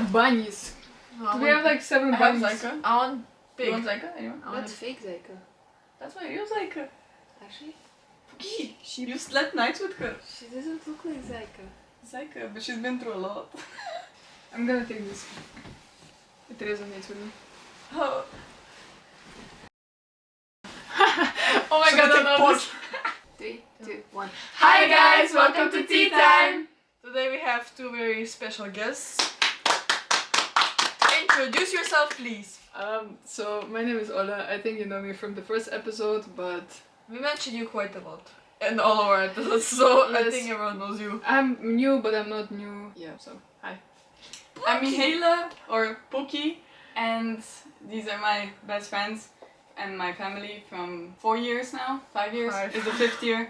have bunnies. No, We have like 7 I have bunnies. Zyka. I want pig. You want Zyka? Anyone? That's fake Zyka. That's why you Zyka. Actually, You slept nights with her. she doesn't look like Zyka. Zyka, but she's been through a lot. I'm gonna take this. It resonates with me. Oh, Oh my Should god, we I take love pause? this. 3, 2, 1. Hi guys, welcome to Tea Time! Today we have 2 very special guests. Introduce yourself, please. So my name is Ola. I think you know me from the first episode, but We mentioned you quite a lot in all of our episodes, so I Yes. think everyone knows you. I'm new, but I'm not new. Yeah, so hi. I'm Mihaela, or Pookie, and these are my best friends and my family from 4 years now. 5 years. 5. It's the 5th year.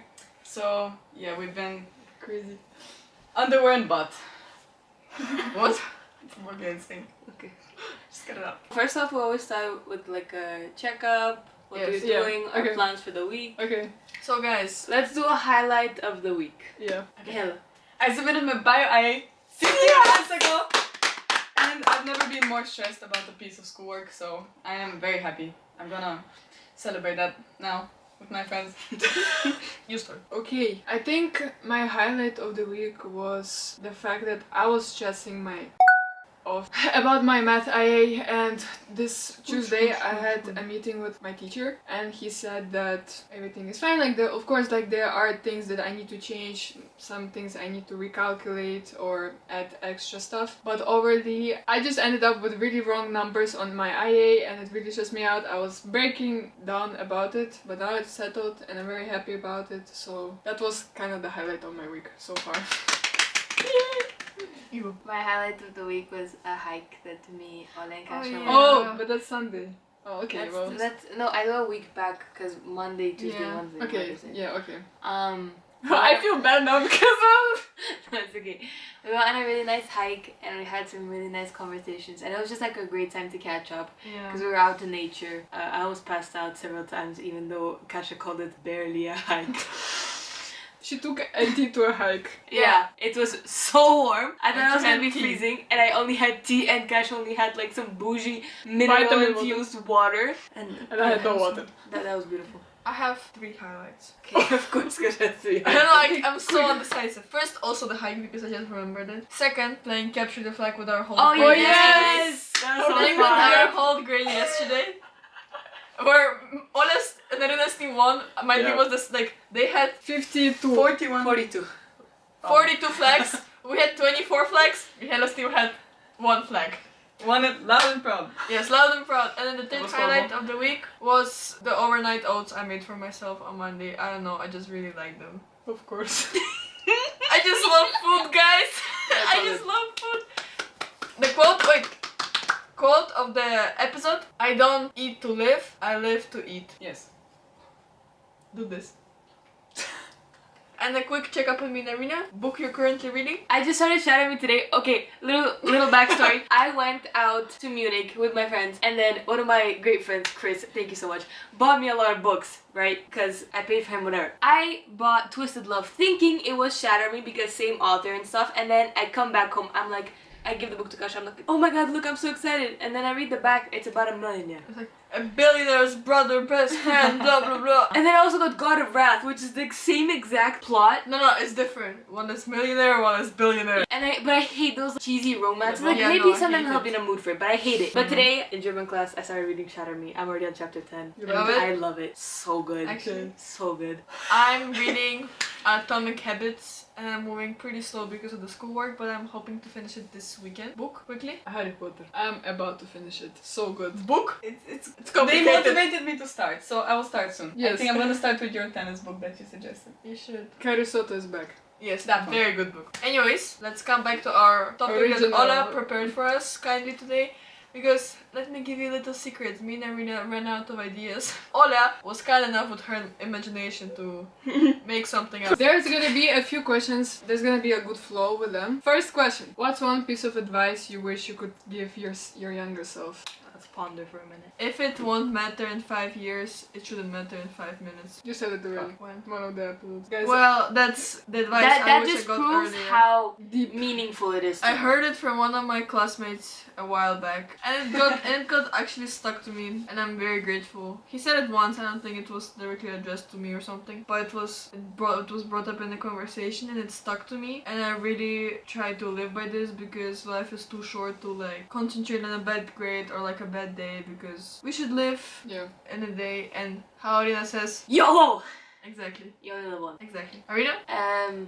So yeah, we've been Crazy. underwear and butt. What? It's a Bulgarian thing. Okay. Just get it up. First off, we always start with like a checkup, what Yes. we're Yeah, doing, our okay. plans for the week. Okay, So guys, Let's do a highlight of the week. yeah. Mihaela. I submitted my bio IA 15 minutes ago, and I've never been more stressed about a piece of schoolwork, so I am very happy. I'm gonna celebrate that now with my friends. you start. Okay, I think my highlight of the week was the fact that I was stressing my off about my math IA, and this Tuesday I had a meeting with my teacher and he said that everything is fine. Like of course like there are things that I need to change, some things I need to recalculate or add extra stuff, but overall I just ended up with really wrong numbers on my IA and it really stressed me out. I was breaking down about it, but now it's settled and I'm very happy about it, so that was kind of the highlight of my week so far. You. My highlight of the week was a hike that me, Ola, and Kasia yeah. went. Oh, but that's Sunday. Oh, okay, well. That's no, I go a week back because Monday, Tuesday, Yeah. Wednesday. Okay, Wednesday. yeah, okay. I feel bad now because of... That's okay. We went on a really nice hike and we had some really nice conversations and it was just like a great time to catch up Yeah. because we were out in nature. I almost passed out several times even though Kasia called it barely a hike. She took 80 to a hike. Yeah, it was so warm. I thought I was gonna be tea. freezing and I only had tea and Kasia only had like some bougie mineral Vitamin infused water. And And I had no water. That was beautiful. I have 3 highlights. Okay, of course, Kasia has 3. I don't know, like, I'm so undecisive. First, also the hike because I just remembered it. Second, playing capture the flag with our whole Oh group. yes! That was Playing so with our fun. whole grade yesterday. Where Ola's and Arena's team won. My team Yeah. was this, like, they had 52. 41. 42. 42 flags. We had 24 flags. Mihaela's team had 1 flag. Won it loud and proud. Yes, loud and proud. And then the That third was highlight horrible. of the week was the overnight oats I made for myself on Monday. I don't know, I just really like them. Of course. I just love food, guys. I all just it. love food. The quote of the episode: I don't eat to live, I live to eat. Yes. Do this. And a quick checkup on me and Arena. Book you're currently reading. I just started Shadow Me today. Okay, little backstory. I went out to Munich with my friends and then one of my great friends, Chris, thank you so much, bought me a lot of books, right? Because I paid for him whatever. I bought Twisted Love thinking it was Shadow Me because same author and stuff, and then I come back home, I'm like, I give the book to Kasia, I'm like, oh my god, look, I'm so excited. And then I read the back, it's about a millionaire. It's like a billionaire's brother, best friend, blah blah blah. And then I also got God of Wrath, which is the same exact plot. No, it's different. One is millionaire, one is billionaire. But I hate those cheesy romances. Like Yeah, maybe no, I sometimes hate I'll be it. in a mood for it, but I hate it. But today in German class, I started reading Shatter Me. I'm already on chapter 10. You And love it? I love it. So good. Actually, So good. I'm reading Atomic Habits and I'm moving pretty slow because of the schoolwork, but I'm hoping to finish it this weekend. Book quickly. Harry Potter. I'm about to finish it. So good. Book. It's It's They complicated. motivated me to start, so I will start soon. I Yes. think I'm gonna start with your tennis book that you suggested. You should. Carisotto is back. Yes, That one. very good book. Anyways, let's come back to our topic Original. that Ola prepared for us kindly today. Because let me give you a little secret. Me and Arena ran out of ideas. Ola was kind enough with her imagination to make something up. There's gonna be a few questions. There's gonna be a good flow with them. First question. What's one piece of advice you wish you could give your younger self? Let's ponder for a minute. If it won't matter in 5 years, it shouldn't matter in 5 minutes. You said it already. When? One of the episodes. Guys, Well, that's the advice I That wish I just got proves earlier. how deep. meaningful it is. To I me. heard it from one of my classmates a while back, and it got actually stuck to me, and I'm very grateful. He said it once. I don't think it was directly addressed to me or something, but it was brought up in the conversation, and it stuck to me. And I really try to live by this because life is too short to like concentrate on a bad grade or like a bad day, because we should live Yeah. in a day. And how Arina says, YOLO! exactly. You only live one. Exactly. Arina?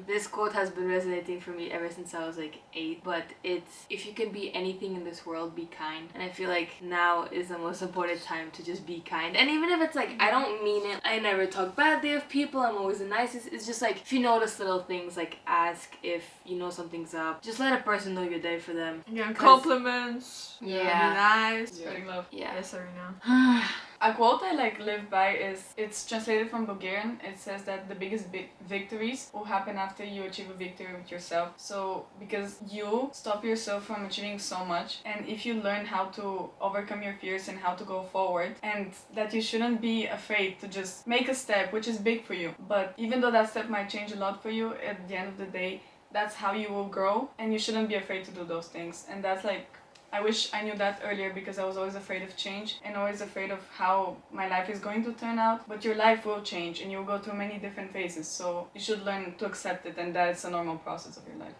This quote has been resonating for me ever since I was like 8, but it's, if you can be anything in this world, be kind. And I feel like now is the most important time to just be kind. And even if it's like, I don't mean it, I never talk badly of people, I'm always the nicest, it's just like, if you notice little things, like ask if you know something's up, just let a person know you're there for them. Yeah, compliments. Yeah. Be nice. Yeah. Spreading love. Yeah. Yes, Arina. A quote I like live by is, it's translated from Bulgarian. It says that the biggest victories will happen after you achieve a victory with yourself. So because you stop yourself from achieving so much, and if you learn how to overcome your fears and how to go forward, and that you shouldn't be afraid to just make a step, which is big for you. But even though that step might change a lot for you, at the end of the day, that's how you will grow, and you shouldn't be afraid to do those things. And that's like, I wish I knew that earlier, because I was always afraid of change and always afraid of how my life is going to turn out. But your life will change and you'll go through many different phases. So you should learn to accept it, and that's a normal process of your life.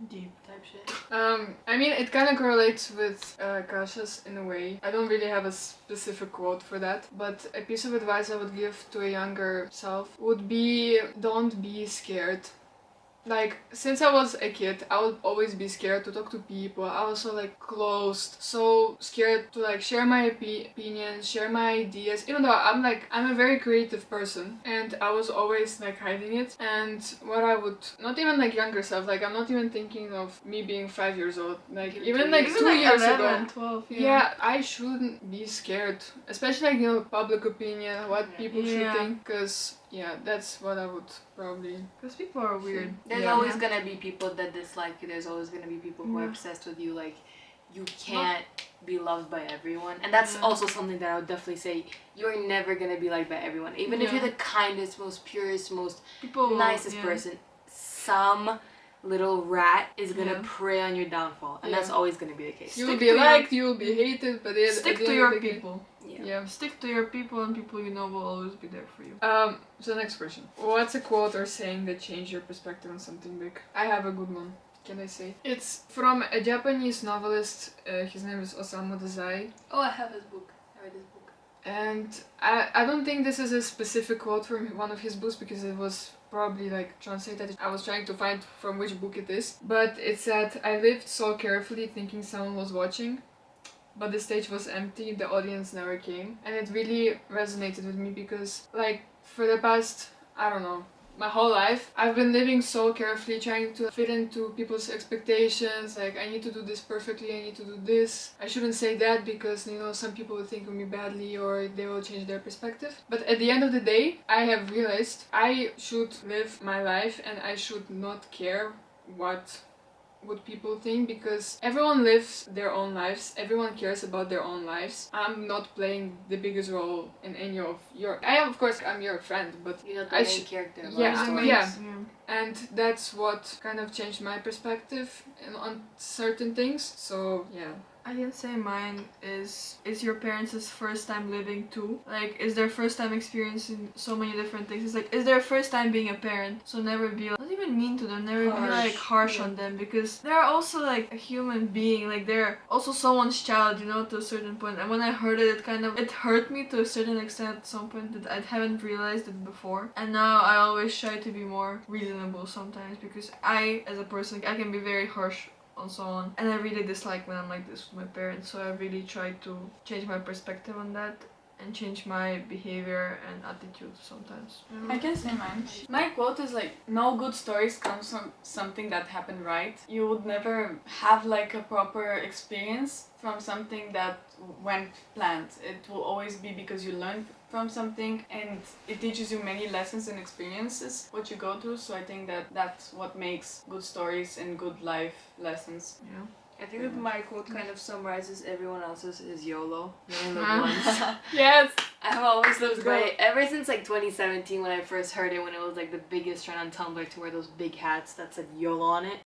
Deep. Type shit. I mean, it kind of correlates with Kasha's in a way. I don't really have a specific quote for that, but a piece of advice I would give to a younger self would be, don't be scared. Like, since I was a kid, I would always be scared to talk to people. I was so like closed, so scared to like share my opinions, share my ideas. Even though I'm a very creative person, and I was always like hiding it. And what I would, not even like younger self, like I'm not even thinking of me being 5 years old. Like even like 2 years 11, ago. 12. Yeah, I shouldn't be scared, especially like, you know, public opinion, what people should Yeah. think, because yeah, that's what I would probably. Because people are weird. There's Yeah. always gonna be people that dislike you. There's always gonna be people who are Yeah. obsessed with you. Like, you can't be loved by everyone. And that's Yeah. also something that I would definitely say. You're never gonna be liked by everyone. Even if Yeah. you're the kindest, most purest, most People will- nicest yeah. person, some little rat is gonna Yeah. prey on your downfall. And Yeah. that's always gonna be the case. You'll Stick be to your- liked, you'll be hated, but at Stick the to end your of the day- people. Yeah. Yeah. Stick to your people, and people you know will always be there for you. So next question. What's a quote or saying that changed your perspective on something big? I have a good one. Can I say? It's from a Japanese novelist. His name is Osamu Dazai. Oh, I have his book. I read his book. And I don't think this is a specific quote from one of his books, because it was probably like translated. I was trying to find from which book it is. But it said, I lived so carefully thinking someone was watching, but the stage was empty, the audience never came. And it really resonated with me, because like for the past, I don't know, my whole life, I've been living so carefully, trying to fit into people's expectations. Like, I need to do this perfectly, I need to do this. I shouldn't say that because, you know, some people will think of me badly or they will change their perspective. But at the end of the day, I have realized I should live my life and I should not care what would people think, because everyone lives their own lives, everyone cares about their own lives. I'm not playing the biggest role in any of your... of course, I'm your friend, but You're not the I main sh- character. of yeah, our I'm- story. yeah. and that's what kind of changed my perspective on certain things. So yeah. I can say mine is your parents' first time living too. Like, is their first time experiencing so many different things. It's like, is their first time being a parent. So never be like, not even mean to them, never be like harsh on them, because they're also like a human being. Like, they're also someone's child, you know, to a certain point. And when I heard it, it hurt me to a certain extent at some point that I haven't realized it before. And now I always try to be more reasonable sometimes, because I, as a person, I can be very harsh on someone, and I really dislike when I'm like this with my parents, so I really try to change my perspective on that and change my behavior and attitude sometimes. I can say mine. My quote is like, no good stories comes from something that happened right. You would never have like a proper experience from something that went planned. It will always be because you learned from something, and it teaches you many lessons and experiences what you go through. So I think that that's what makes good stories and good life lessons. Yeah. I think that my quote kind of summarizes everyone else's is YOLO. You only live once. Yes. I've always lived Let's by go. it ever since like 2017 when I first heard it, when it was like the biggest trend on Tumblr to wear those big hats that said YOLO on it.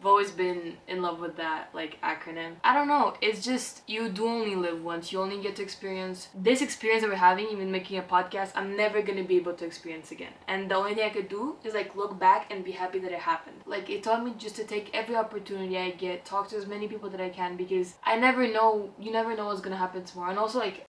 I've always been in love with that like acronym. I don't know, it's just you do only live once. You only get to experience this experience that we're having, even making a podcast. I'm never gonna be able to experience again. And the only thing I could do is like look back and be happy that it happened. Like it taught me just to take every opportunity I get, talk to as many people that I can, because I never know, you never know what's gonna happen tomorrow. And also like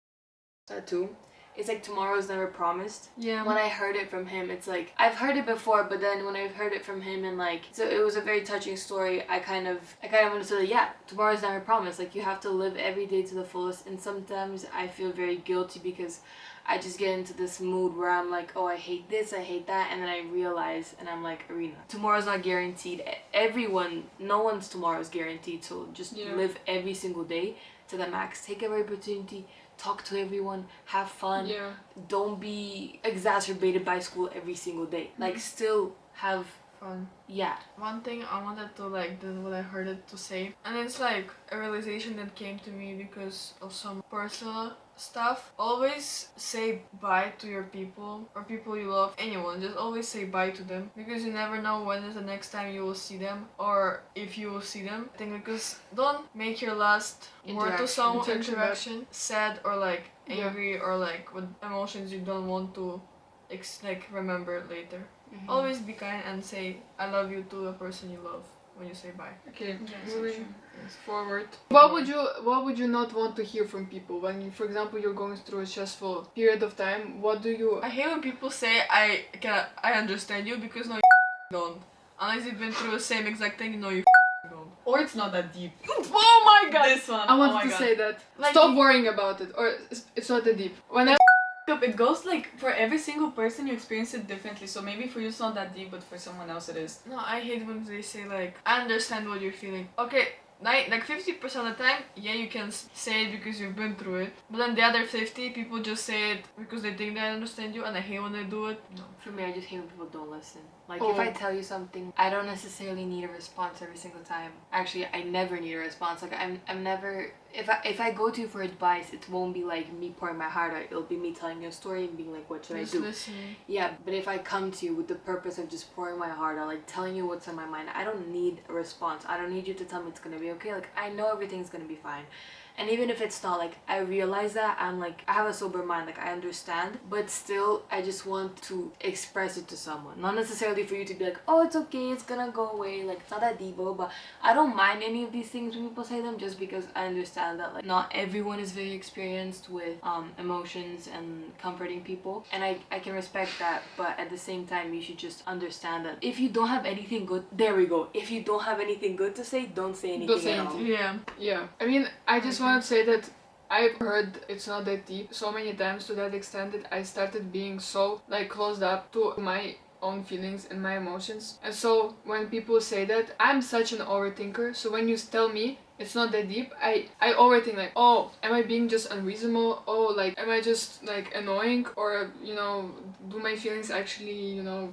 that too. It's like tomorrow's never promised. Yeah. When I heard it from him, it's like I've heard it before, but then when I've heard it from him and like, so it was a very touching story. I kind of understood that, yeah, tomorrow's never promised. Like you have to live every day to the fullest. And sometimes I feel very guilty because I just get into this mood where I'm like, oh, I hate this, I hate that, and then I realize, and I'm like, Arena, tomorrow's not guaranteed. Everyone, no one's tomorrow is guaranteed. So just live every single day to the max. Take every opportunity. Talk to everyone, have fun. Yeah. Don't be exacerbated by school every single day. Like still have Fun. yeah. One thing I wanted to like, this is what I heard it to say, and it's like a realization that came to me because of some personal stuff. Always say bye to your people or people you love, anyone. Just always say bye to them, because you never know when is the next time you will see them or if you will see them. I think because don't make your last word to someone interaction sad or like angry or like with emotions you don't want to like remember later. Mm-hmm. Always be kind and say I love you to the person you love when you say bye. Okay, Yes, moving Yes. forward. What would you not want to hear from people when, for example, you're going through a stressful period of time? What do you? I hate when people say I understand you, because no, you don't. Unless you've been through the same exact thing, no, you don't. Or it's not that deep. Oh my god! This one. I oh wanted my to God. say that. Like Stop worrying about it, or it's not that deep. When I It goes like for every single person you experience it differently. So maybe for you it's not that deep, but for someone else it is. No, I hate when they say like I understand what you're feeling. Okay, like 50% of the time, yeah, you can say it because you've been through it. But then the other 50, people just say it because they think they understand you, and I hate when they do it. No. For me, I just hate when people don't listen. Like if I tell you something, I don't necessarily need a response every single time. Actually, I never need a response. Like I'm never, if I go to you for advice, it won't be like me pouring my heart out. It'll be me telling you a story and being like, what should Just I do? listening. Yeah, but if I come to you with the purpose of just pouring my heart out, like telling you what's on my mind, I don't need a response. I don't need you to tell me it's gonna be okay. Like I know everything's gonna be fine. And even if it's not, like I realize that, I'm like, I have a sober mind, like I understand, but still I just want to express it to someone. Not necessarily for you to be like, oh, it's okay, it's gonna go away, like it's not that deep, but I don't mind any of these things when people say them, just because I understand that like not everyone is very experienced with emotions and comforting people, and I can respect that, but at the same time you should just understand that if you don't have anything good, there we go, if you don't have anything good to say, don't say anything at all. Yeah. Yeah, I mean, I just want to say that I've heard it's not that deep so many times, to that extent that I started being so like closed up to my own feelings and my emotions. And so when people say that, I'm such an overthinker, so when you tell me it's not that deep, I overthink like, oh, am I being just unreasonable? Oh, like, am I just like annoying? Or, you know, do my feelings actually, you know,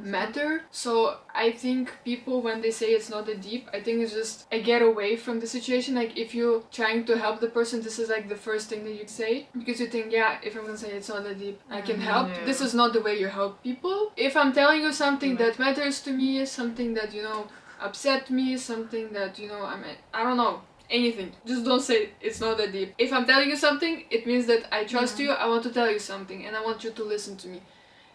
matter? So I think people, when they say it's not that deep, I think it's just I get away from the situation. Like if you're trying to help the person, this is like the first thing that you say, because you think, yeah, if I'm gonna say it's not that deep, I can help. Yeah. This is not the way you help people. If I'm telling you something that matters to me, something that, you know, upset me, something that, you know, I don't know, anything, just don't say it's not that deep. If I'm telling you something, it means that I trust you, I want to tell you something, and I want you to listen to me.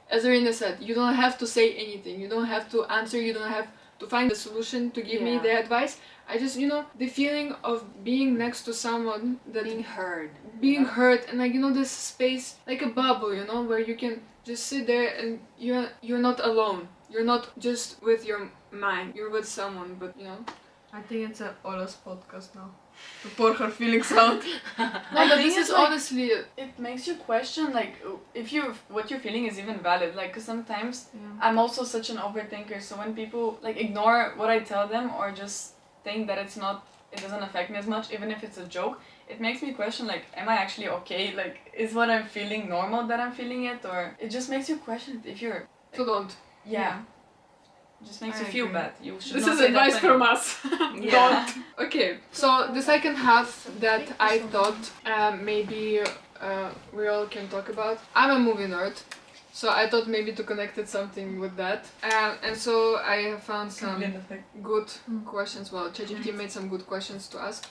As Irina said, you don't have to say anything, you don't have to answer, you don't have to find the solution to give me the advice. I just, you know, the feeling of being next to someone, that being heard, and like, you know, this space, like a bubble, you know, where you can just sit there and you're not alone. You're not just with your mind, you're with someone, but you know. I think it's Ola's podcast now, to pour her feelings out. No, but this is like, honestly it makes you question like if what you're feeling is even valid. Like, cause sometimes I'm also such an overthinker, so when people like ignore what I tell them or just think that it doesn't affect me as much, even if it's a joke, it makes me question like, am I actually okay? Like, is what I'm feeling normal that I'm feeling it? Or it just makes you question if you're so don't. yeah. Just makes I you feel agree. bad. You should This not is say that advice to from anyone. us. Yeah. Don't. Okay, so the second half that I thought maybe we all can talk about. I'm a movie nerd, so I thought maybe to connect it something with that. And so I have found some good questions. Well, ChatGPT made some good questions to ask.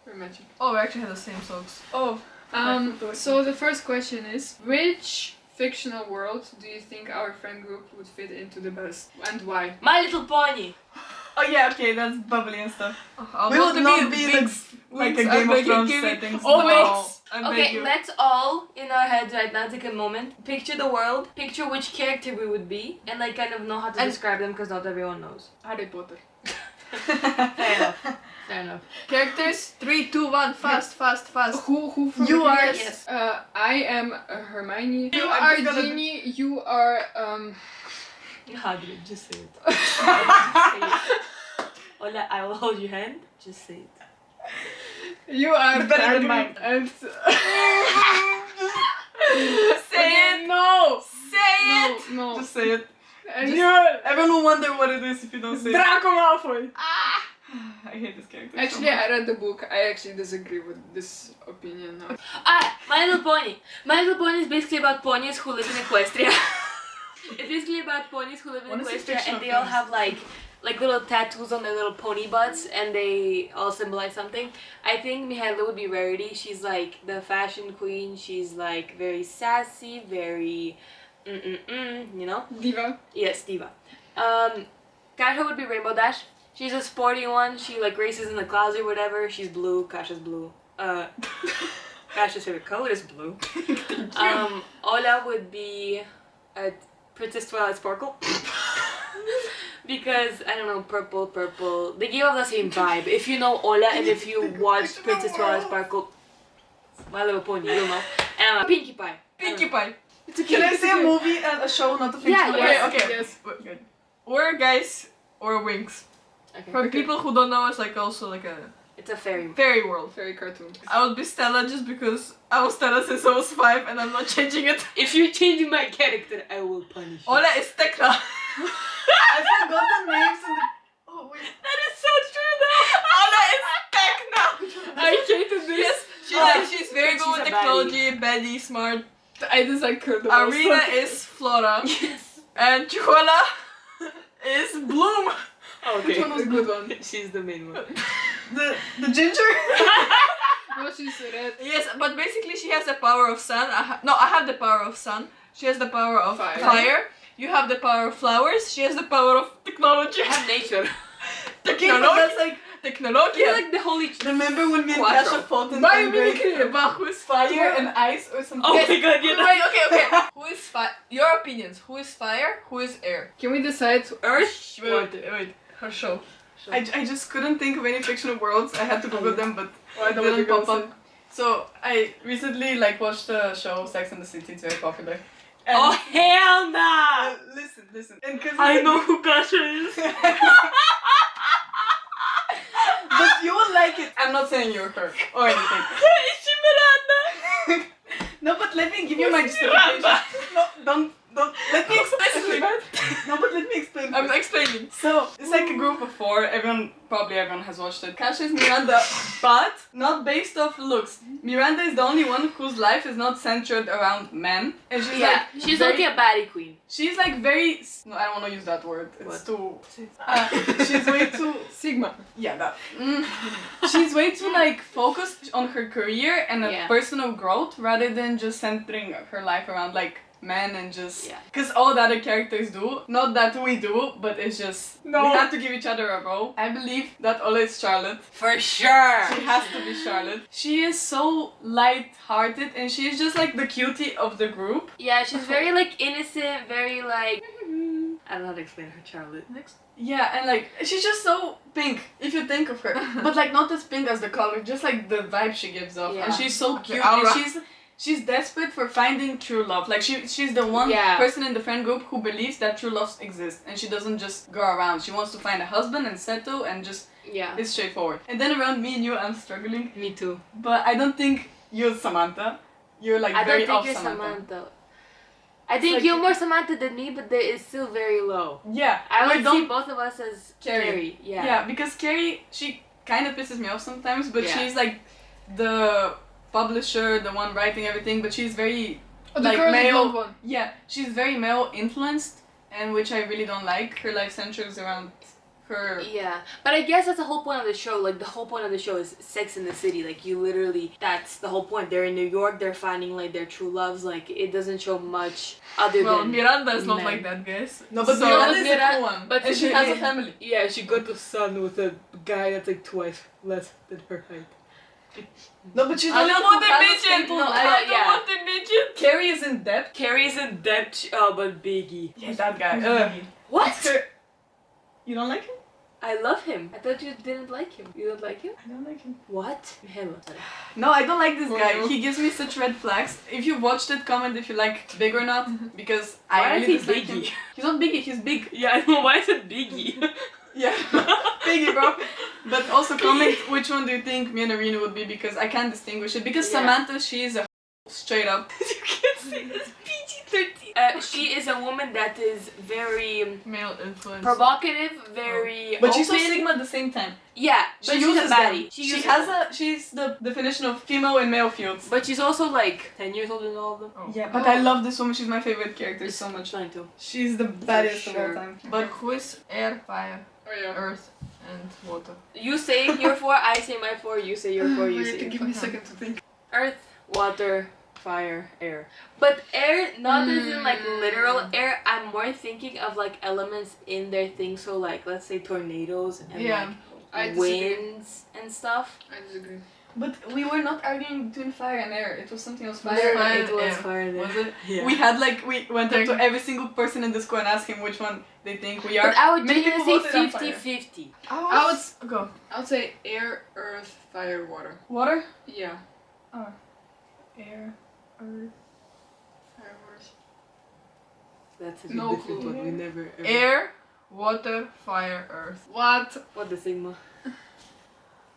Very magic. Oh, we actually have the same socks. Oh. So the first question is, which fictional world do you think our friend group would fit into the best, and why? My Little Pony. Oh yeah, okay, that's bubbly and stuff. I We want would to not be be Winx. like a Winx, Game I of beg you, Thrones give me- settings. Oh, no. Winx! I beg Okay, you. let's all in our heads right now take a moment, picture the world, picture which character we would be, and like kind of know how to And- describe them because not everyone knows. Harry Potter. Fair enough. Fair enough. Characters, 3, 2, 1, fast. Who from You the are- previous- Yes. I am Hermione. You I'm are just gonna- Ginny. You are Hagrid, just say it. Just say it. Ola, I will hold your hand. Just say it. You are It's better than Hagrid mine. And Say Okay, no, Say it! no. Just say it. And Just- you're Everyone will wonder what it is if you don't say it. Draco Malfoy. I hate this character. Actually, so much. I read the book. I actually disagree with this opinion now. My Little Pony. My Little Pony is basically about ponies who live in Equestria. It's basically about ponies who live in What is Equestria fictional and they all ponies? have like little tattoos on their little pony butts and they all symbolize something. I think Mihaela would be Rarity. She's like the fashion queen. She's like very sassy, very you know? Diva. Yes, diva. Kasha would be Rainbow Dash. She's a sporty one. She like races in the clouds or whatever. She's blue. Kasha's blue. Kasha's favorite color is blue. Ola would be a Princess Twilight Sparkle. Because, I don't know, purple. They give off the same vibe. If you know Ola and if you watched Princess Twilight Sparkle, My Little Pony, you'll know. And Pinkie Pie. Pinkie Pie. It's okay. Can I say a movie and a show, not a fiction? Yeah, yes. Okay. Yes. Good. Or guys, or Winx. Okay. For people who don't know, it's like also like a It's a fairy. fairy world. Fairy cartoon. I would be Stella just because I was Stella since I was 5 and I'm not changing it. If you're changing my character, I will punish you. Ola is Tekla. I forgot the names and the... Oh wait. That is so true though! Ola is Tekla. I hated this. Yes, she's very But good she's with a technology, baddie, smart. I dislike her the most. Arena is Flora. Yes. And Chihuahua is Bloom. Which one was a good one? She's the main one. The ginger? No, she's red. Yes, but basically she has the power of sun. I have the power of sun. She has the power of Fire. fire. You have the power of flowers. She has the power of technology. I have nature. Okay, but that's like... Technology. You're like the holy... Remember when me and Quattro. Kasha fought in Biomimicry. Who is fire and ice or something? Oh Yes. my god, you know. Wait, okay. Who is fire? Your opinions. Who is fire? Who is air? Can we decide? Earth? Wait. Her show. I just couldn't think of any fictional worlds. I had to Google them, but Oh, I it know what didn't you're pop gonna up. So I recently watched the show Sex and the City. It's very popular. And Oh hell nah! listen. And cause I it's- know who Kasha is. But you will like it. I'm not saying you're her or anything. Is she Miranda? No, but let me give you my justification. No, don't. Let me explain. No, but let me explain. I'm first. explaining. So it's like a group of 4. Probably everyone has watched it. Kasha is Miranda, but not based off looks. Miranda is the only one whose life is not centered around men, and she's Yeah, like she's very, like a baddie queen. She's like very. No, I don't want to use that word. It's What? too. She's way too. Sigma. Yeah, that. She's way too focused on her career and Yeah. personal growth rather than just centering her life around men and just Yeah. because all the other characters do, not that we do, but it's just No. we have to give each other a role. I believe that Ola is Charlotte. For sure! She has to be Charlotte. She is so light-hearted and she's just like the cutie of the group. Yeah, she's very like innocent, very like... I don't know how to explain her, Charlotte. Next. Yeah, and she's just so pink if you think of her, but not as pink as the color, just like the vibe she gives off. Yeah. And she's so cute, aura. and she's desperate for finding true love. She's the one Yeah. person in the friend group who believes that true love exists, and she doesn't just go around. She wants to find a husband and settle, and just Yeah. it's straightforward. And then around me and you, I'm struggling, Me too. but I don't think you're Samantha. You're I very don't off think you're Samantha. Samantha. I think like- you're more Samantha than me, but there is still very low. Yeah. I we would don't- see both of us as Carrie. Carrie. Yeah. Yeah, because Carrie, she kind of pisses me off sometimes, but Yeah. she's like the publisher, the one writing everything, but she's very, Oh, the like, girl male. blonde one. Yeah, she's very male influenced, and which I really don't like. Her life centers around her. Yeah, but I guess that's the whole point of the show. Like, the whole point of the show is Sex in the City. Like, you literally, that's the whole point. They're in New York, they're finding, like, their true loves. Like, it doesn't show much other Well, than... Miranda is not men. like that, guys. No, but So- Miranda is a Miranda- cool one. but And she she- has a family. Yeah, she got the son with a guy that's, like, twice less than her height. No, but she's I the don't one want who to has a mention. stable No, life. I- yeah. want to mention. Carrie is in debt. Carrie's in debt, but Biggie. Yeah, that guy. What? You don't like him? I love him. I thought you didn't like him. You don't like him? I don't like him. What? Mihaela. No, I don't like this For guy. you. He gives me such red flags. If you watched it, comment if you like Big or not, because Why I is really he dislike him. Biggie? He's not Biggie, he's big. Yeah, I know. Why is it Biggie? Yeah, Biggie, bro. But also comment which one do you think me and Arena would be, because I can't distinguish it. Because Yeah. Samantha, she is a straight up. You can't say this. PG-13. She is a woman that is very Male influence. provocative, very But she's so open. Sigma at the same time. Yeah, She but she's uses a baddie. them. She She uses has them. she's the definition of female in male fields. But she's also like 10 years older than all of them. Oh. Yeah, but I love this woman. She's my favorite character so much. Mine too. She's the baddest of all sure. time. But But who is air, fire, Oh yeah. earth, and water? You say your four, I say my four, you say your four, you Wait, say your give four. me a second to think. Earth, water, fire, air. But air, not as in like literal air, I'm more thinking of like elements in their thing. So like, let's say tornadoes and Yeah. I like disagree. winds and stuff. I disagree. But we were not arguing between fire and air. It was something else. Fire. Fire. It was air. fire there. Was it? Yeah. We had like we went up to Thank- every single person in the school and asked him which one they think we are. But I would Many people genuinely say voted on fire. 50-50. I would go. I would say air, earth, fire, water. Water, Yeah. air, earth. Fire, water. That's a No different clue. one. We never ever. Air, water, fire, earth. What? What the Sigma?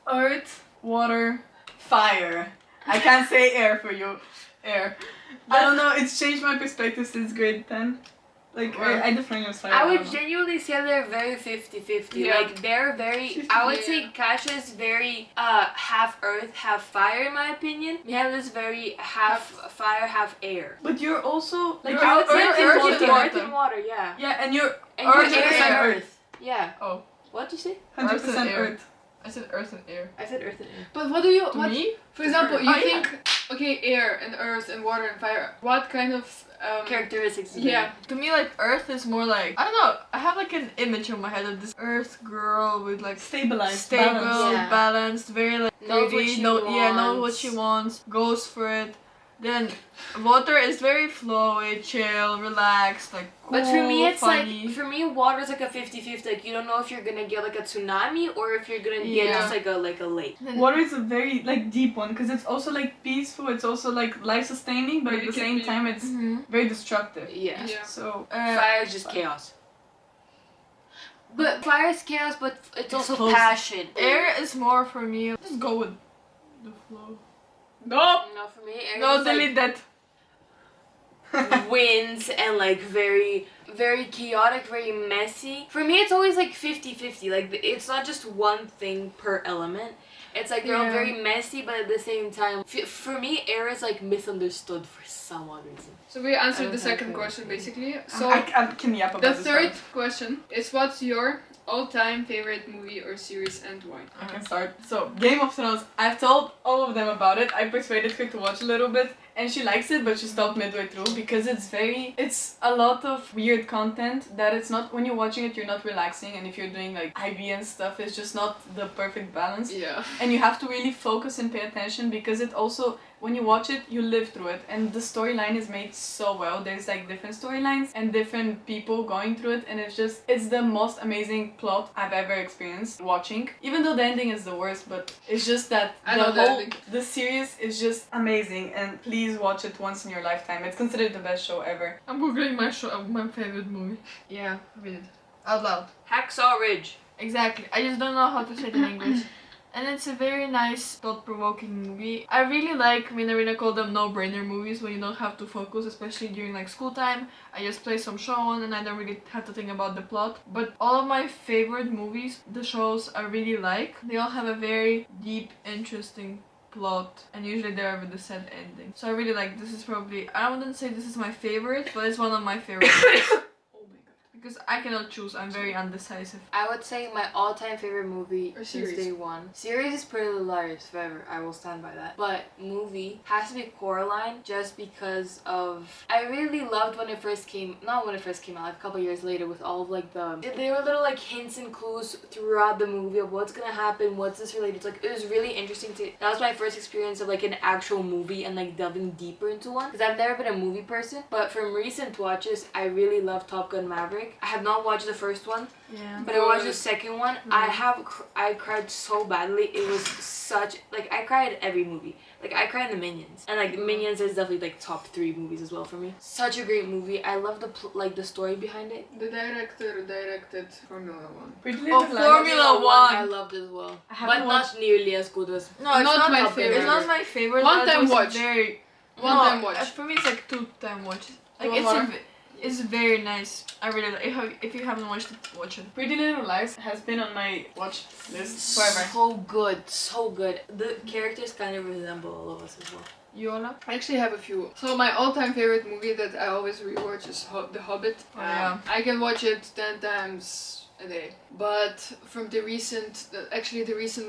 Earth, water, fire. I can't say air for you. Air. I don't know, it's changed my perspective since grade 10. Like, I definitely use fire. I would don't know. genuinely say they're very 50-50. Yeah. Like they're very I would say Kasha's very half earth, half fire in my opinion. Mihaela's very half fire, half air. But you're also, like, You're I would say earth and 50-50 water. earth and water, yeah. Yeah, and you're And Earth you're and air and earth. earth. Yeah. Oh, What'd you say? 100% Earth and air. earth. I said earth and air. I said earth and air. But what do you? To what? me? For example, Earth. you Oh, yeah. think okay, air and earth and water and fire. What kind of Characteristics. do Yeah. To me, like earth is more like I don't know. I have like an image in my head of this earth girl with like Stabilized, stable, balanced. Yeah. balanced, very like Knows what greedy, she knows what wants. she wants, goes for it. Then water is very flowy, chill, relaxed, like cool, But for me, it's funny. like, for me, water's like a 50-50. Like, you don't know if you're gonna get like a tsunami or if you're gonna get Yeah. just like a lake. Then- Water is a very like deep one because it's also like peaceful. It's also like life sustaining, but at It the can same be- time it's Mhm. very destructive. Yeah. Yeah. So Fire is just chaos. But fire is chaos, but it's also Explosive. passion. Air is more for me. Just go with the flow. no, No, for me, air no, is like delete that. winds and like very chaotic, very messy. For me, it's always like 50-50. Like it's not just one thing per element. It's like they're all Yeah. very messy, but at the same time, for me, air is like misunderstood for some odd reason. So we I answered don't the have second to- question basically. So I can yap about the this third one. question is what's your all-time favorite movie or series and why? I can start. So, Game of Thrones. I've told all of them about it. I persuaded her to watch a little bit, and she likes it, but she stopped midway through because it's a lot of weird content that it's not, when you're watching it, you're not relaxing, and if you're doing like IV and stuff, it's just not the perfect balance. Yeah. And you have to really focus and pay attention because it also, when you watch it, you live through it, and the storyline is made so well. There's like different storylines and different people going through it, and it's the most amazing plot I've ever experienced watching. Even though the ending is the worst, but it's just that I the know the whole ending. the series is just amazing, and please watch it once in your lifetime. It's considered the best show ever. I'm googling my favorite movie. Yeah. Read it out loud. Hacksaw Ridge. Exactly. I just don't know how to say it in English. And it's a very nice, thought-provoking movie. I really like when Arena called them no-brainer movies when you don't have to focus, especially during like school time. I just play some show on and I don't really have to think about the plot. But all of my favorite movies, the shows I really like, they all have a very deep, interesting plot, and usually they are with a sad ending. So I really like, this is probably, I wouldn't say this is my favorite, but it's one of my favorites. Because I cannot choose, I'm very undecisive. I would say my all-time favorite movie Or since series. day one. Series is Pretty Little Liars forever. I will stand by that. But movie has to be Coraline, just because of I really loved when it first came. Not when it first came out, like a couple years later, with all of like there were little like hints and clues throughout the movie of what's gonna happen, what's this related to. Like it was really interesting to. That was my first experience of like an actual movie and like delving deeper into one. Because I've never been a movie person, but from recent watches, I really love Top Gun Maverick. I have not watched the first one, Yeah. but I watched the second one. I cried so badly. It was such like I cried at every movie. Like I cried in the Minions, and like Minions is definitely like top 3 movies as well for me. Such a great movie. I love the story behind it. The director directed Formula 1. Pretty Oh, Little Liars. Formula One. I loved as well, I haven't but not nearly as good as. No, it's Not not my Top Gun. favorite. It's not my favorite. One but it time was watch. Very. One no, time watch. For me, it's like 2-time watch. Like You want it's very nice. I really like. If you haven't watched it, watch it. Pretty Little Lies has been on my watch list forever. So good, so good. The characters kind of resemble all of us as well. Yola? I actually have a few. So my all-time favorite movie that I always rewatch is The Hobbit. Oh, yeah. I can watch it 10 times a day. But from the recent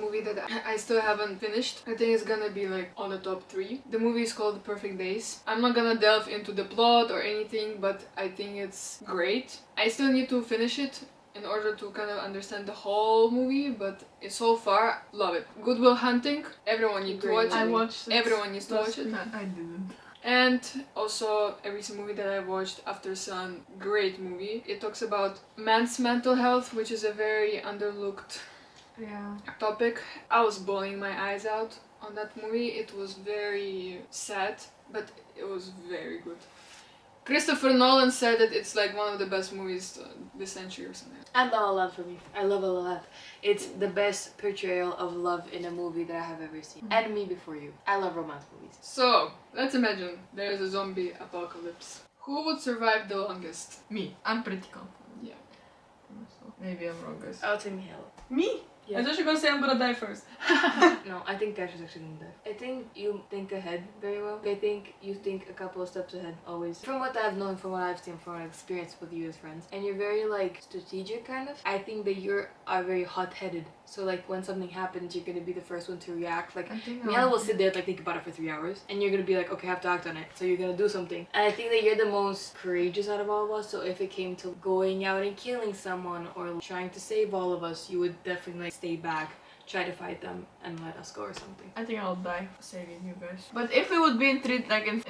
movie that I still haven't finished, I think it's gonna be like on the top 3. The movie is called Perfect Days. I'm not gonna delve into the plot or anything, but I think it's great. I still need to finish it in order to kind of understand the whole movie, but so far, love it. Good Will Hunting, everyone needs to watch I it. watched it. Everyone needs to watch it. I didn't. And also a recent movie that I watched, After Sun, great movie. It talks about men's mental health, which is a very underlooked Yeah. topic. I was bawling my eyes out on that movie. It was very sad, but it was very good. Christopher Nolan said that it's like one of the best movies this century or something. And La La Land for me. I love La La Land. It's the best portrayal of love in a movie that I have ever seen. And Me Before You. I love romance movies. So, let's imagine there's a zombie apocalypse. Who would survive the longest? Me. I'm pretty confident. Yeah. So maybe I'm wrong, guys. I'll take Mihaela. Me? Yeah. I thought you were gonna say I'm gonna die first. No, I think Dash is actually gonna die. I think you think ahead very well. I think you think a couple of steps ahead, always. From what I've known, from what I've seen, from what I've experienced with you as friends. And you're very, like, strategic, kind of. I think that you are very hot-headed. So, like, when something happens, you're gonna be the first one to react. Like, I think Mihaela will sit there, like, think about it for 3 hours. And you're gonna be like, okay, I have to act on it. So you're gonna do something. And I think that you're the most courageous out of all of us. So if it came to going out and killing someone or trying to save all of us, you would definitely, like, stay back, try to fight them, and let us go or something. I think I'll die saving you guys. But if we would be in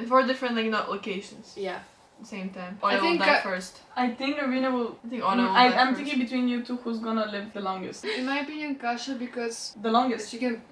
4 different locations Yeah. at the same time, I Anna will think die first. I think Arena will. I think Anna will die I'm first. thinking between you two who's gonna live the longest. In my opinion, Kasha, because The longest. she can,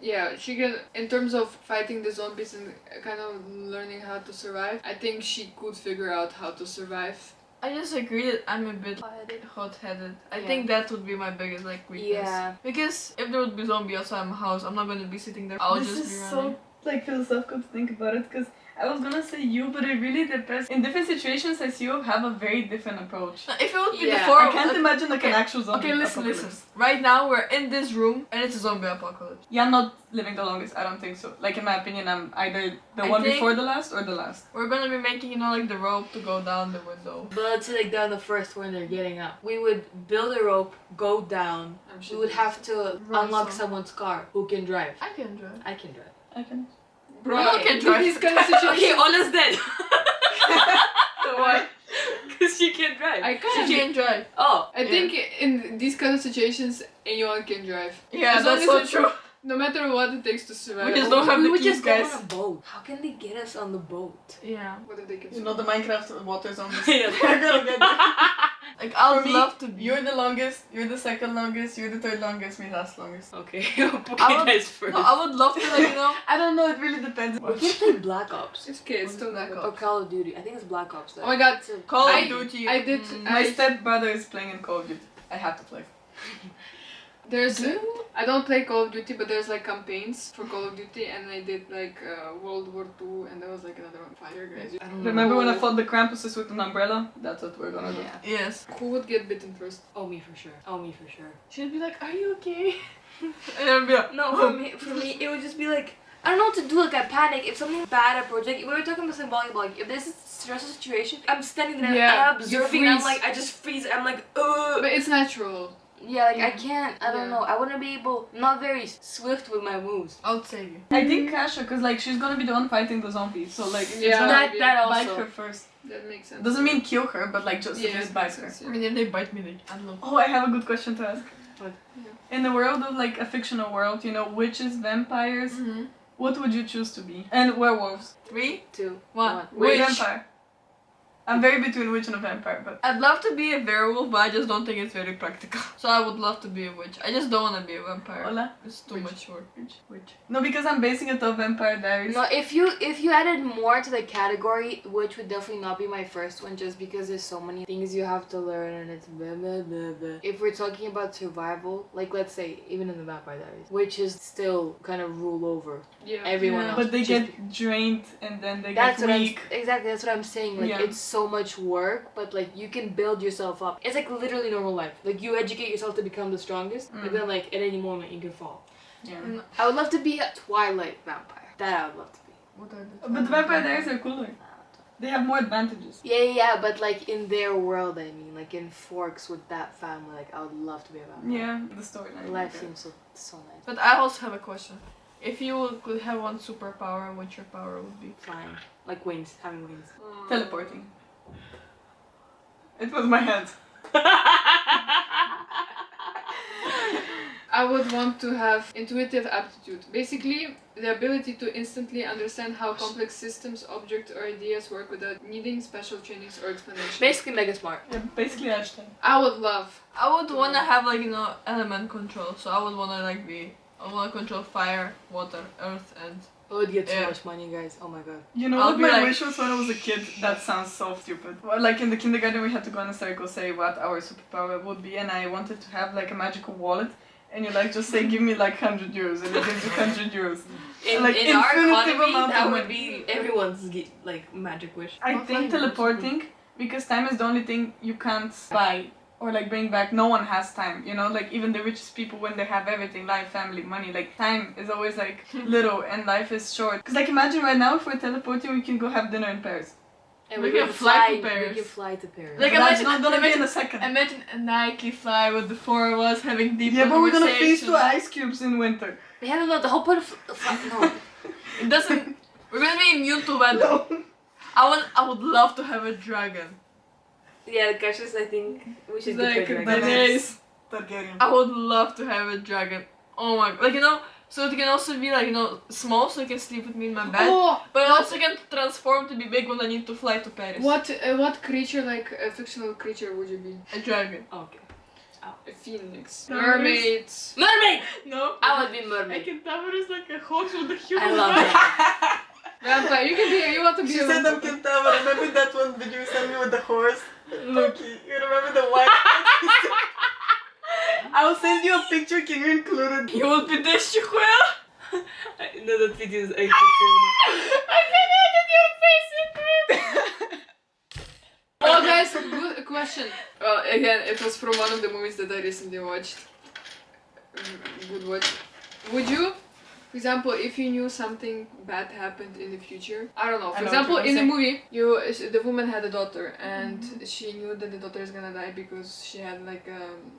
in terms of fighting the zombies and kind of learning how to survive, I think she could figure out how to survive. I just agree that I'm a bit hot-headed. I Yeah. think that would be my biggest weakness. Yeah. Because if there would be zombie outside my house, I'm not gonna be sitting there. I'll This just is be so running. philosophical to think about it, because I was gonna say you, but it really depends. In different situations, I see you have a very different approach. If it would be Yeah, the 4 I can't imagine like an actual zombie. Okay, listen. apocalypse. Right now we're in this room and it's a zombie apocalypse. Yeah, I'm not living the longest. I don't think so. Like in my opinion, I'm either the I one think- before the last or the last. We're gonna be making, the rope to go down the window. But let's say like they're the first when they're getting up. We would build a rope, go down. I'm We sure would have to Run unlock some. someone's car. Who can drive? I can drive. I can drive. I can. Bro, I can drive. these kind of situations. Okay, Ola's dead. Why? Because she can drive. I She can. can drive. Oh. I think in these kind of situations, anyone can drive. Yeah, As long that's as so it's- true. No matter what it takes to survive. We just don't have we the would keys, just guys. go on a boat. How can they get us on the boat? Yeah. What if they can You know the Minecraft water zombies. Yeah. They're gonna get there. Like, I would For me, love to be. You're the longest, you're the second longest, you're the third longest, me last longest. Okay. I would- guys first. No, I would love to, I don't know, it really depends. We can play Black Ops. It's okay, it's still Black not Ops. Or Call of Duty. I think it's Black Ops though. Oh my god. Call I- of Duty. I did. Mm. My I- stepbrother is playing in Call of Duty. I have to play. There's I don't play Call of Duty, but there's like campaigns for Call of Duty, and I did like World War II, and there was like another one, Fire Guys. I don't know. Remember when I fought the Krampuses with an umbrella? That's what we're gonna do. Yeah. Yes. Who would get bitten first? Oh, me for sure. Oh, me for sure. She'd be like, "Are you okay?" And I'd be like, No, for me, it would just be like, I don't know what to do. Like, I panic if something bad approaches. Like, we were talking about some volleyball. Like, if there's a stressful situation, I'm standing there and I'm observing, and I'm like, I just freeze. I'm like, ugh. But it's natural. Yeah, like I can't. I don't know. I wouldn't be able. Not very swift with my moves. "I'll save you." I think Kasha, cause like she's gonna be the one fighting the zombies, so like it's Yeah. gonna That bite also. her first. That makes sense. Doesn't mean kill her, but like just at Yeah, least it bite makes her. sense, I yeah. mean, if they bite me, they, I don't know. Oh, I have a good question to ask. What? In the world of like a fictional world, you know, witches, vampires, what would you choose to be? And werewolves. 3, 2, 1. Witch. Witch. Vampire. I'm very between witch and a vampire, but I'd love to be a werewolf, but I just don't think it's very practical. So I would love to be a witch. I just don't want to be a vampire. Hola. It's too Witch. much work. Witch. No, because I'm basing it off Vampire Diaries. No, if you added more to the category, which would definitely not be my first one, just because there's so many things you have to learn and it's blah blah blah blah. If we're talking about survival, like let's say even in the Vampire Diaries, witches still kind of rule over Yeah. everyone Yeah. else. But they Just- get drained and then they That's get what weak. exactly. That's what I'm saying. Like Yeah. it's so much work, but like you can build yourself up. It's like literally normal life. Like you educate yourself to become the strongest, but then like at any moment you can fall. Yeah. And I would love to be a Twilight vampire. That I would love to be. what are the But the Vampire Diaries are cooler. They have more advantages. Yeah, but like in their world, I mean, like in Forks with that family, like I would love to be a vampire. Yeah, the storyline. Life Okay. seems so nice. But I also have a question. If you could have one superpower, what your power would be? Flying, like wings, having wings. Teleporting. It was my hand. I would want to have intuitive aptitude. Basically, the ability to instantly understand how complex systems, objects, or ideas work without needing special trainings or explanation. Basically, mega smart. Yeah, basically Einstein. I would love. I would wanna have like element control. So I would wanna I wanna control fire, water, earth, and I would get so Yeah. much money, guys. Oh my god. You know I'll what be my like- wish was when I was a kid? That sounds so stupid. Well, like in the kindergarten we had to go in a circle, say what our superpower would be, and I wanted to have like a magical wallet, and you like just say give me like 100 euros, and it gives you 100 euros. In, Like, in our infinitive economy, amount that of would money. be everyone's like magic wish. I Not think like teleporting, because time is the only thing you can't buy or like bring back. No one has time, you know, like even the richest people when they have everything, life, family, money, like time is always like little and life is short. Cause like imagine right now if we're teleporting we can go have dinner in Paris. And We can fly to Paris. We can fly to Paris. Like, But that's imagine- not gonna be in imagine- a second. imagine a nightly fly with the four of us having deep Yeah, but we're gonna freeze conversations. to ice cubes in winter. Yeah, no, the whole point of no. It doesn't. We're gonna be immune to weather. No. I would love to have a dragon. Yeah, Cassius, I think we should Like, get that dragon. is- Targaryen. I would love to have a dragon. Oh my, like so it can also be like small, so you can sleep with me in my bed. Oh, But it also can transform to be big when I need to fly to Paris. what creature, like a fictional creature, would you be? A dragon. Okay. A phoenix. No, Mermaids. Mermaid! No. I would be A mermaid. centaur is like a horse with a human I love body. that. Vampire. You can be. You want to be She a said I'm vampire. Kentama. Remember that one video you sent me with the horse? Loki. You remember the one? I'll send you a picture. Can you include it? You will be this Chihuahua? No, that video is I can edit your face into it. Oh, guys, good question. Well, again, it was from one of the movies that I recently watched. Good watch. Would you, for example, if you knew something bad happened in the future, I don't know. For I know example, what in you're the gonna movie, the woman had a daughter, and she knew that the daughter is gonna die because she had like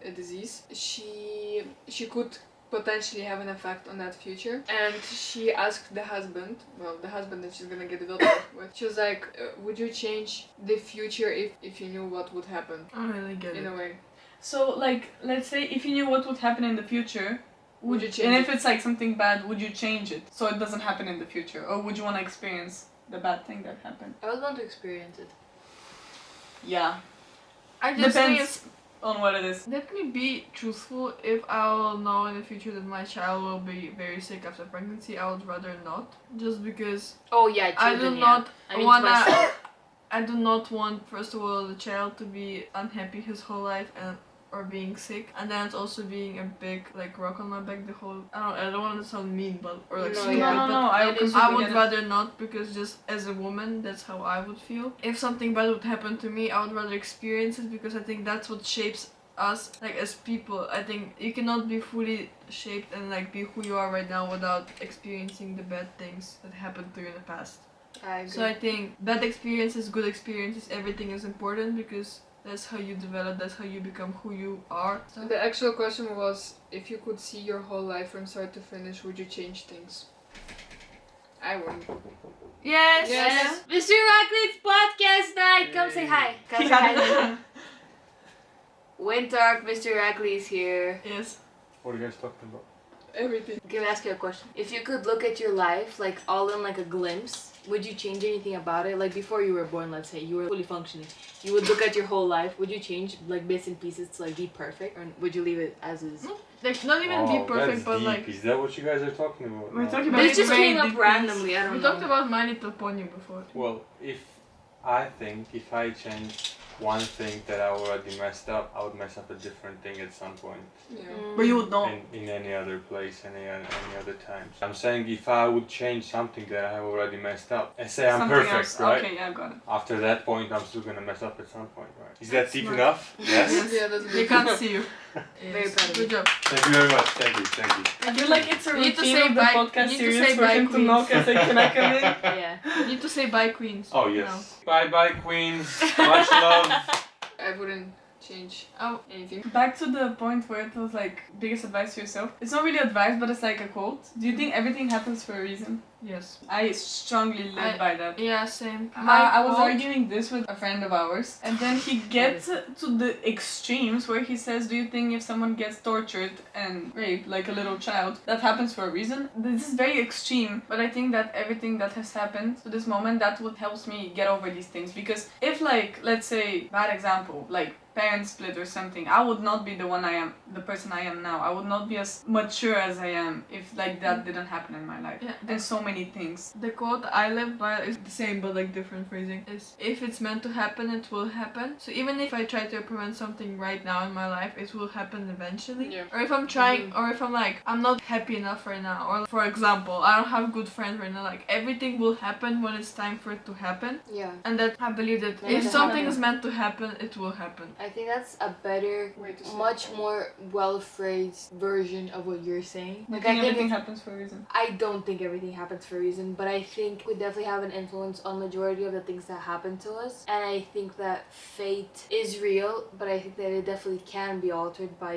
a disease. She could potentially have an effect on that future, and she asked the husband that she's gonna get the daughter with, she was like, would you change the future if you knew what would happen, I really get in it. a way? So, like, let's say if you knew what would happen in the future, Would you change and it? if it's like something bad, would you change it so it doesn't happen in the future, or would you want to experience the bad thing that happened? I would want to experience it. Yeah, I just think depends it's. on what it is. Let me be truthful. If I will know in the future that my child will be very sick after pregnancy, I would rather not. Just because Oh yeah, I children, do yeah. not I mean, to wanna. myself. I do not want, first of all, the child to be unhappy his whole life, and or being sick, and then it's also being a big like rock on my back the whole. I don't want to sound mean, but or like No, stupid, yeah. but I I completely would get it. rather not, because just as a woman, that's how I would feel. If something bad would happen to me, I would rather experience it, because I think that's what shapes us like as people. I think you cannot be fully shaped and like be who you are right now without experiencing the bad things that happened to you in the past. I agree. So I think bad experiences, good experiences, everything is important, because that's how you develop, that's how you become who you are. The actual question was, if you could see your whole life from start to finish, would you change things? I wouldn't. Yes! Yes. Mr. Rackley's podcast night! Come say hi. Come say hi. Winter, Mr. Rackley is here. Yes. What are you guys talking about? Everything. Can I ask you a question? If you could look at your life, like all in like a glimpse, would you change anything about it? Like before you were born, let's say, you were fully functioning. You would look at your whole life, would you change like bits and pieces to like be perfect? Or would you leave it as is? Like not even be perfect, that's but deep. like Is that what you guys are talking about? We're now? talking about This just very came up deep things. randomly, I don't we know. talked about My Little Pony before. Well, if I changed one thing that I already messed up, I would mess up a different thing at some point. Yeah. But you would know. In any other place, any other times. I'm saying if I would change something that I have already messed up, and say I'm Something perfect, else. right? Okay, yeah, got it. After that point, I'm still gonna mess up at some point, right? Is that deep Smart. enough? Yes? Yeah, that's They good. can't see you. Very proud of Good you. job. Thank you very much. Thank you. I feel like it's a You need to routine say of the bye- podcast you need to series say for bye, him to queens. knock and say, can I come in? Yeah. You need to say bye, queens. Oh yes. Bye bye queens. Much love. I wouldn't change Oh, anything. Back to the point where it was like biggest advice to yourself. It's not really advice, but it's like a quote. Do you think everything happens for a reason? yes. I strongly live by that. Yeah, same. I was quote- arguing this with a friend of ours, and then he gets to the extremes where he says, do you think if someone gets tortured and raped like a little child, that happens for a reason? This is very extreme, but I think that everything that has happened to this moment, that would helps me get over these things. Because if like, let's say, bad example, like parents split or something, I would not be the person I am now. I would not be as mature as I am if like that didn't happen in my life. Yeah. There's so many things. The quote I live by is the same but like different phrasing. Is if it's meant to happen, it will happen. So even if I try to prevent something right now in my life, it will happen eventually. Yeah. Or if I'm trying, or if I'm like, I'm not happy enough right now, or for example, I don't have good friends right now, like everything will happen when it's time for it to happen. Yeah. And that I believe that Meant if to something happen. is meant to happen, it will happen. I think that's a better, Way to say much more well phrased version of what you're saying. I Like think I think everything it's, happens for a reason. I don't think everything happens for a reason, but I think we definitely have an influence on majority of the things that happen to us. And I think that fate is real, but I think that it definitely can be altered by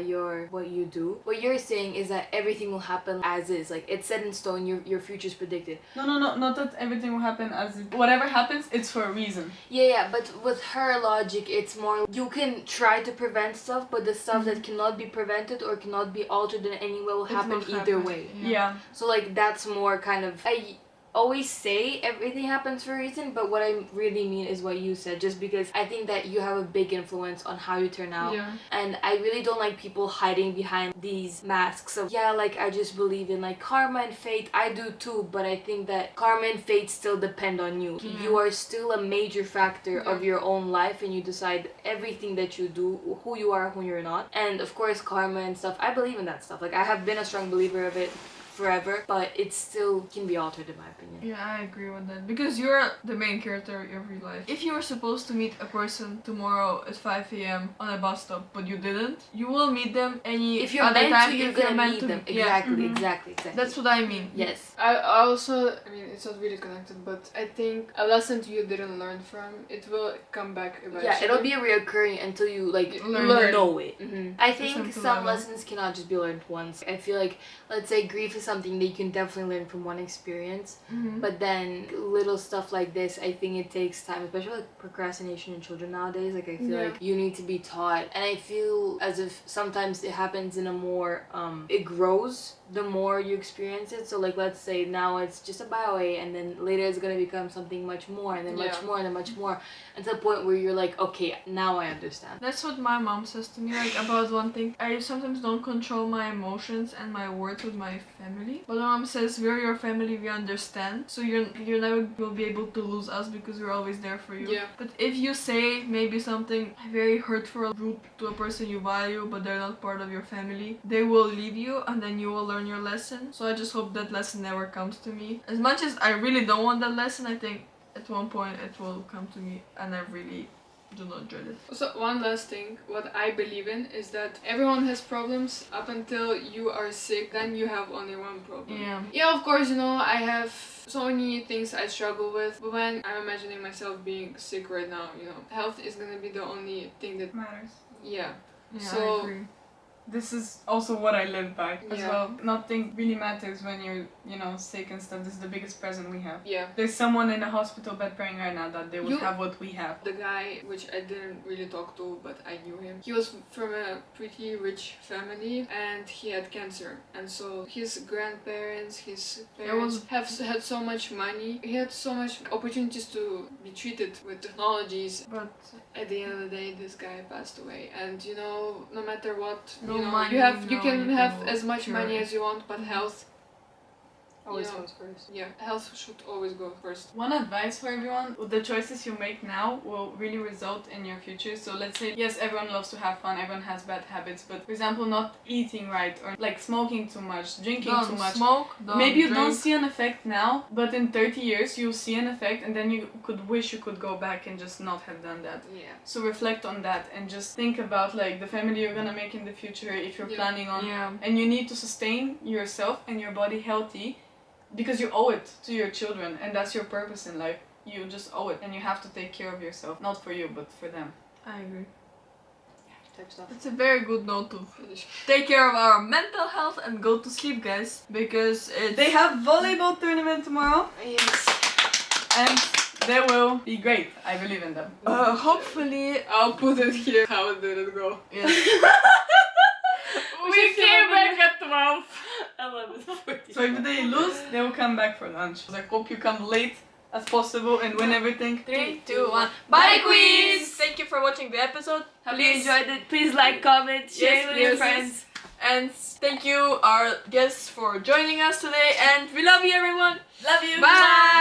what you do. What you're saying is that everything will happen as is. Like it's set in stone, your future's predicted. No, not that everything will happen as it, whatever happens, it's for a reason. Yeah, but with her logic, it's more you can try to prevent stuff, but the stuff that cannot be prevented or cannot be altered in any way will It happen will either happen. way. Yeah. So like that's more kind of I always say everything happens for a reason, but what I really mean is what you said, just because I think that you have a big influence on how you turn out. Yeah. And I really don't like people hiding behind these masks of like I just believe in like karma and fate. I do too, but I think that karma and fate still depend on you. Yeah. You are still a major factor Yeah. of your own life, and you decide everything that you do, who you are, who you're not. And of course karma and stuff, I believe in that stuff. Like I have been a strong believer of it forever, but it still can be altered in my opinion. Yeah, I agree with that. Because you're the main character of your life. If you were supposed to meet a person tomorrow at 5 a.m. on a bus stop, but you didn't, you will meet them any If you're other meant time to, you're if you're gonna meant meet to. them. Yeah. Exactly, Mhm. exactly. That's what I mean. Yes. I also, I mean, it's not really connected, but I think a lesson you didn't learn from, it will come back eventually. Yeah, it'll be reoccurring until you like Learn. know it. I To think some some level. lessons cannot just be learned once. I feel like, let's say grief is something that you can definitely learn from one experience, Mhm. but then little stuff like this, I think it takes time, especially like procrastination in children nowadays. Like I feel Yeah. like you need to be taught, and I feel as if sometimes it happens in a more it grows the more you experience it. So like let's say now it's just a bio A, and then later it's gonna become something much more, and then much Yeah. more, and then much more, until the point where you're like, okay, now I understand. That's what my mom says to me, like about one thing. I sometimes don't control my emotions and my words with my family Really? But my mom says we're your family, we understand. So you never will be able to lose us because we're always there for you. Yeah. But if you say maybe something very hurtful or rude to a person you value, but they're not part of your family, they will leave you and then you will learn your lesson. So I just hope that lesson never comes to me. As much as I really don't want that lesson, I think at one point it will come to me, and I really do not dread it. So one last thing, what I believe in is that everyone has problems up until you are sick, then you have only one problem. Yeah. Yeah, of course, you know, I have so many things I struggle with, but when I'm imagining myself being sick right now, you know, health is gonna be the only thing that Matters. yeah. Yeah, So- I agree. This is also what I live by as Yeah. well. Nothing really matters when you're, you know, sick and stuff. This is the biggest present we have. Yeah. There's someone in a hospital bed praying right now that they would You- have what we have. The guy, which I didn't really talk to, but I knew him, he was from a pretty rich family and he had cancer. And so his grandparents, his parents had so much money. He had so much opportunities to be treated with technologies. But At the end of the day, this guy passed away. And you know, no matter what, No you know, money, you no can anything have will as much cure money it. as you want, but health, Always you know, goes first. yeah, health should always go first. One advice for everyone, the choices you make now will really result in your future. So let's say, yes, everyone loves to have fun, everyone has bad habits, but for example, not eating right or like smoking too much, drinking too don't much. smoke, don't Maybe you drink. don't see an effect now, but in 30 years you'll see an effect and then you could wish you could go back and just not have done that. Yeah. So reflect on that and just think about like the family you're gonna make in the future if you're Yeah. planning on. Yeah. And you need to sustain yourself and your body healthy because you owe it to your children and that's your purpose in life. You just owe it and you have to take care of yourself. Not for you, but for them. I agree. Type stuff. It's a very good note to Finish. take care of our mental health and go to sleep, guys, because it's They have volleyball tournament tomorrow Yes. and they will be great. I believe in them. hopefully I'll put it here. How did it go? yes. We came back at 12. 11:40. So if they lose, they will come back for lunch. So I hope you come late as possible and win everything. 3, 2, 1. Bye, quiz! Thank you for watching the episode. Have you enjoyed it? Please like, comment, share Yes, it with your yes, friends. And thank you, our guests, for joining us today. And we love you, everyone. Love you. Bye.